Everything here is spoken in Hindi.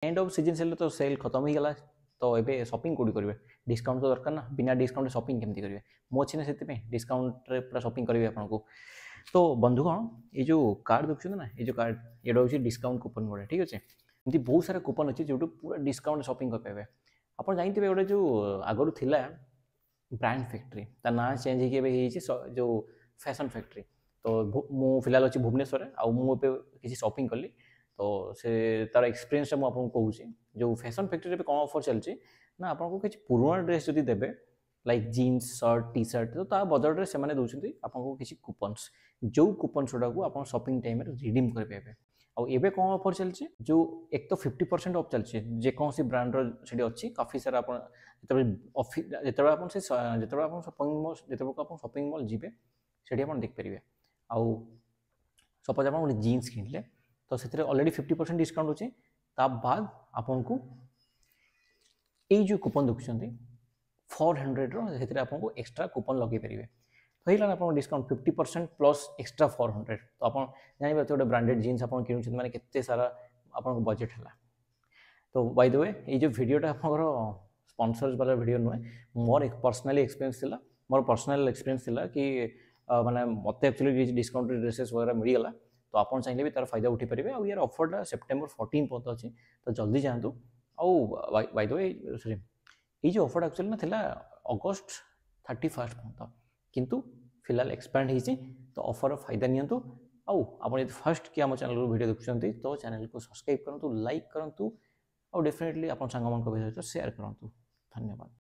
एंड ऑफ सीजन सेल तो सेल खत्म ही गला तो एबे शॉपिंग कोडी करिवे डिस्काउंट तो दरकार ना बिना डिस्काउंट शॉपिंग केमती करिवे मो अछि ना सेति पे डिस्काउंट रे पूरा शॉपिंग करिवे आपन को तो बंधुगण ये जो कार्ड देखुछन ना ये जो कार्ड एडा होछि डिस्काउंट कूपन गोटे ठीक अछि एमती बहुत सारा कूपन अछि जोटु पूरा डिस्काउंट शॉपिंग कर पाबे आपन जानथिबे गोटे जो आगरु थिला ब्रांड फैक्ट्री ता ना चेंज हेके बे हेछि जो फैशन फैक्ट्री तो मु फिलहाल अछि भुवनेश्वर आ मु पे किसी शॉपिंग करली तो से तार एक्सपीरियंस मु आपन कहूछि जो फैशन फैक्ट्री पे कोन ऑफर चलछि ना आपन को किछ पुराना ड्रेस जदी देबे like jeans shirt T shirt तो ता बजट रे से माने दोछंती आपन को किछ कूपन्स जो कूपन्स उडा को आपन शॉपिंग टाइम रे रिडीम कर पेबे आ एबे कोन ऑफर चलछि जो एक तो 50% of चलछि J cone C brand रो सेडी अछि काफी सारा आपन जेतबे आपन से जेतबे आपन शॉपिंग मॉल जेतबे आपन शॉपिंग मॉल जिबे सेडी आपन देख परिबे आउ सपोज आपन गोटे जीन्स किनले तो से ऑलरेडी 50% डिस्काउंट अच्छे ता बाद आपन को ये जो कूपन देखुं 400 रो आपको एक्स्ट्रा कूपन लगे पारे तो होगा आप डिस्काउंट 50% प्लस एक्स्ट्रा 400 तो आप जानते गोटे ब्रांडेड जीन्स आप कि मैंने केते सारा आपन बजेट है तो बाय द वे ये जो वीडियोटा आप स्पॉन्सर्स वाला वीडियो नुहे मोर एक पर्सनली एक्सपीरियंस थिला मोर पर्सनल एक्सपीरियंस थिला कि माने मते एक्चुअली डिस्काउंट ड्रेसेस वगैरह मिलगला तो आपन चाहिए भी तार फायदा उठी पारे और यार ऑफरटा सेप्टेम्बर 14 पर्यंत अच्छी तो जल्दी जातु आउ बाय द वे सॉरी ये जो ऑफर एक्चुअली ना थिला अगस्त 31 पर्यंत किंतु फिलहाल एक्सपैंड होती तो ऑफर फायदा नियंतु आउ आप फर्स्ट कि आम चैनल वीडियो देखुं तो चैनल को सब्सक्राइब करूँ लाइक करूँ और डेफिनेटली आप सांग सहित शेयर करूँ धन्यवाद।